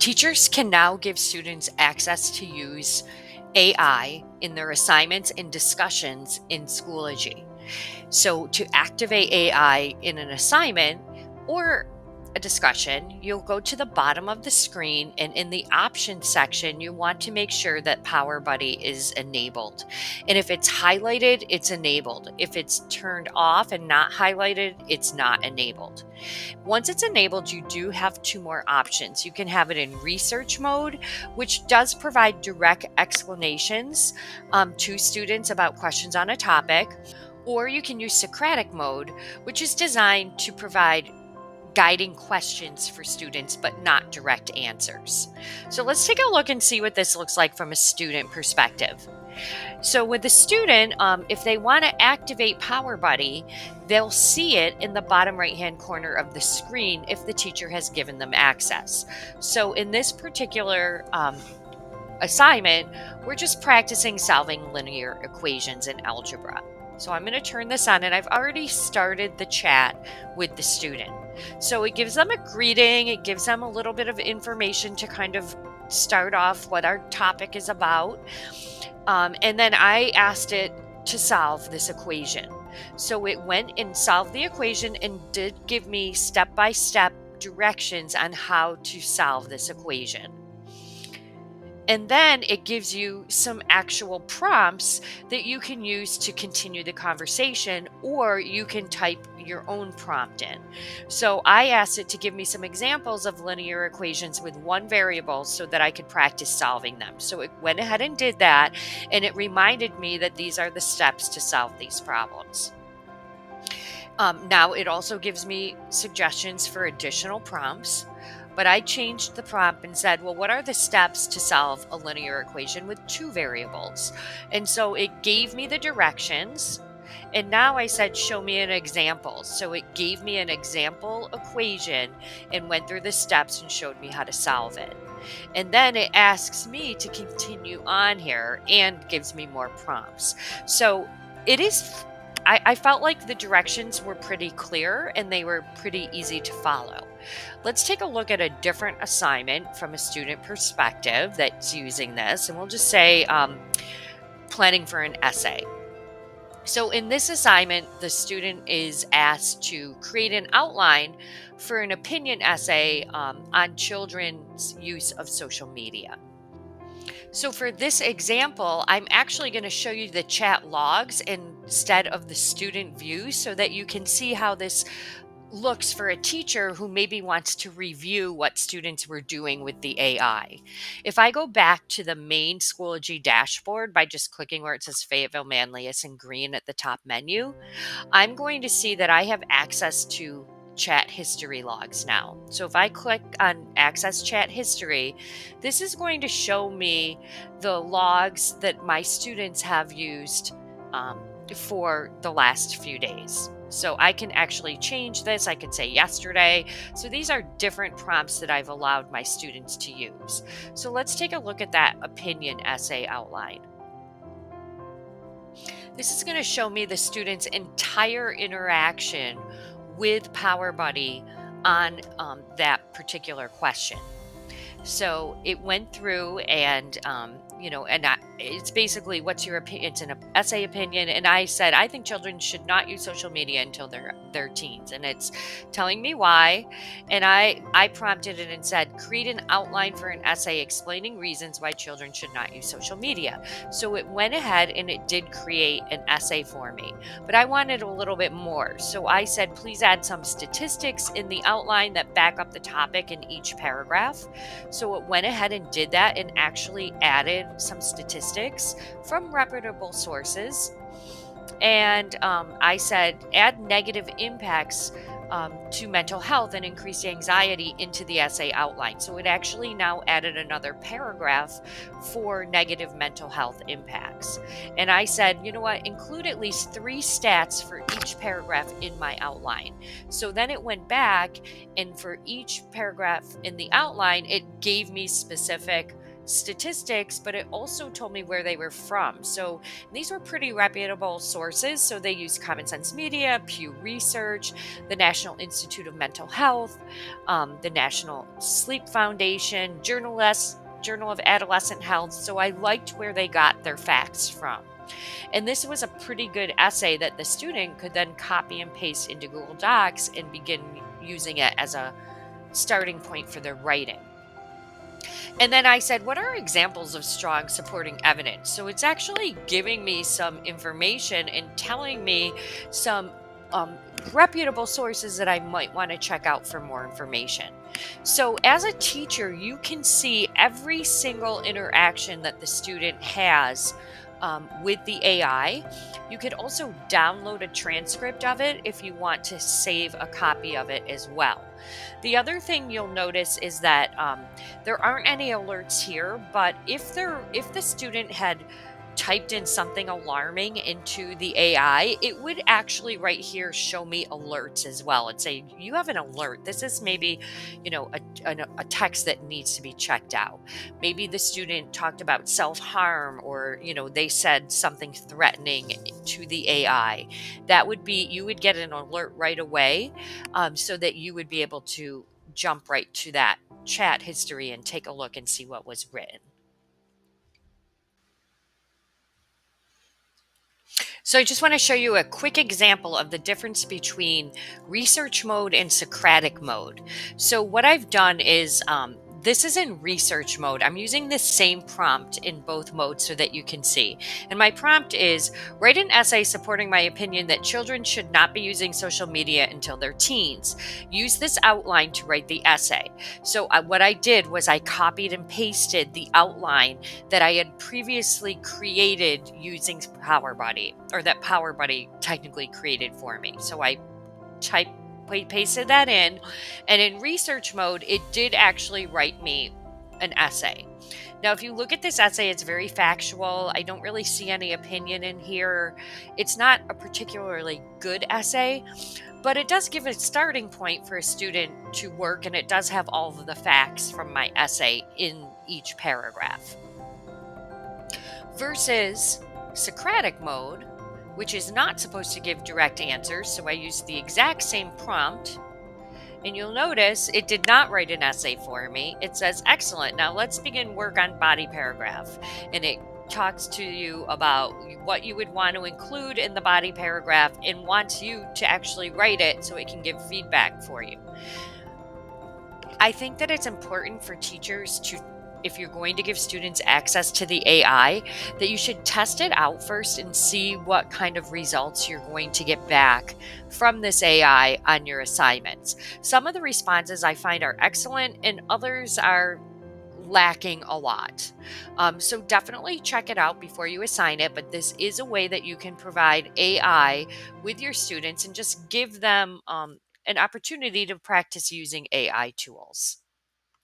Teachers can now give students access to use AI in their assignments and discussions in Schoology. So, to activate AI in an assignment or a discussion, you'll go to the bottom of the screen, and in the options section, you want to make sure that PowerBuddy is enabled. And if it's highlighted, it's enabled. If it's turned off and not highlighted, it's not enabled. Once it's enabled, you do have two more options. You can have it in research mode, which does provide direct explanations to students about questions on a topic, or you can use Socratic mode, which is designed to provide guiding questions for students, but not direct answers. So let's take a look and see what this looks like from a student perspective. So with the student, if they want to activate PowerBuddy, they'll see it in the bottom right-hand corner of the screen if the teacher has given them access. So in this particular assignment, we're just practicing solving linear equations in algebra. So I'm going to turn this on, and I've already started the chat with the student. So it gives them a greeting, it gives them a little bit of information to kind of start off what our topic is about. And then I asked it to solve this equation. So it went and solved the equation and did give me step-by-step directions on how to solve this equation. And then it gives you some actual prompts that you can use to continue the conversation, or you can type your own prompt in. So I asked it to give me some examples of linear equations with one variable so that I could practice solving them. So it went ahead and did that, and it reminded me that these are the steps to solve these problems. Now it also gives me suggestions for additional prompts. But I changed the prompt and said, well, what are the steps to solve a linear equation with two variables? And so it gave me the directions. And now I said, show me an example. So it gave me an example equation and went through the steps and showed me how to solve it. And then it asks me to continue on here and gives me more prompts. So it is, I felt like the directions were pretty clear and they were pretty easy to follow. Let's take a look at a different assignment from a student perspective that's using this. And we'll just say planning for an essay. So in this assignment, the student is asked to create an outline for an opinion essay on children's use of social media. So for this example, I'm actually going to show you the chat logs instead of the student view so that you can see how this looks for a teacher who maybe wants to review what students were doing with the AI. If I go back to the main Schoology dashboard by just clicking where it says Fayetteville Manlius in green at the top menu, I'm going to see that I have access to chat history logs now. So if I click on access chat history, this is going to show me the logs that my students have used for the last few days. So I can actually change this. I can say yesterday. So these are different prompts that I've allowed my students to use. So let's take a look at that opinion essay outline. This is going to show me the student's entire interaction with PowerBuddy on that particular question. So it went through and, it's basically what's your opinion? It's an essay opinion. And I said, I think children should not use social media until they're teens. And it's telling me why. And I prompted it and said, create an outline for an essay explaining reasons why children should not use social media. So it went ahead and it did create an essay for me. But I wanted a little bit more. So I said, please add some statistics in the outline that back up the topic in each paragraph. So it went ahead and did that and actually added some statistics from reputable sources. And I said, add negative impacts to mental health and increased anxiety into the essay outline. So it actually now added another paragraph for negative mental health impacts. And I said, you know what, include at least 3 stats for each paragraph in my outline. So then it went back, and for each paragraph in the outline, it gave me specific statistics, but it also told me where they were from. So these were pretty reputable sources. So they used Common Sense Media, Pew Research, the National Institute of Mental Health, the National Sleep Foundation, Journal of Adolescent Health. So I liked where they got their facts from. And this was a pretty good essay that the student could then copy and paste into Google Docs and begin using it as a starting point for their writing. And then I said, what are examples of strong supporting evidence? So it's actually giving me some information and telling me some um, reputable sources that I might want to check out for more information. So as a teacher, you can see every single interaction that the student has. With the AI. You could also download a transcript of it if you want to save a copy of it as well. The other thing you'll notice is that there aren't any alerts here, but if the student had typed in something alarming into the AI, it would actually right here show me alerts as well and say, you have an alert. This is maybe, a text that needs to be checked out. Maybe the student talked about self-harm, or, they said something threatening to the AI. That would be, you would get an alert right away, so that you would be able to jump right to that chat history and take a look and see what was written. So I just want to show you a quick example of the difference between research mode and Socratic mode. So what I've done is, this is in research mode. I'm using the same prompt in both modes so that you can see. And my prompt is, write an essay supporting my opinion that children should not be using social media until they're teens. Use this outline to write the essay. So what I did was I copied and pasted the outline that I had previously created using PowerBuddy, or that PowerBuddy technically created for me. So I typed, pasted that in, and in research mode, it did actually write me an essay. Now, if you look at this essay, it's very factual. I don't really see any opinion in here. It's not a particularly good essay, but it does give a starting point for a student to work, and it does have all of the facts from my essay in each paragraph. Versus Socratic mode, which is not supposed to give direct answers. So I used the exact same prompt, and you'll notice it did not write an essay for me. It says, excellent, now let's begin work on body paragraph. And it talks to you about what you would want to include in the body paragraph and wants you to actually write it so it can give feedback for you. I think that it's important for teachers to, if you're going to give students access to the AI, that you should test it out first and see what kind of results you're going to get back from this AI on your assignments. Some of the responses I find are excellent, and others are lacking a lot. So definitely check it out before you assign it, but this is a way that you can provide AI with your students and just give them an opportunity to practice using AI tools.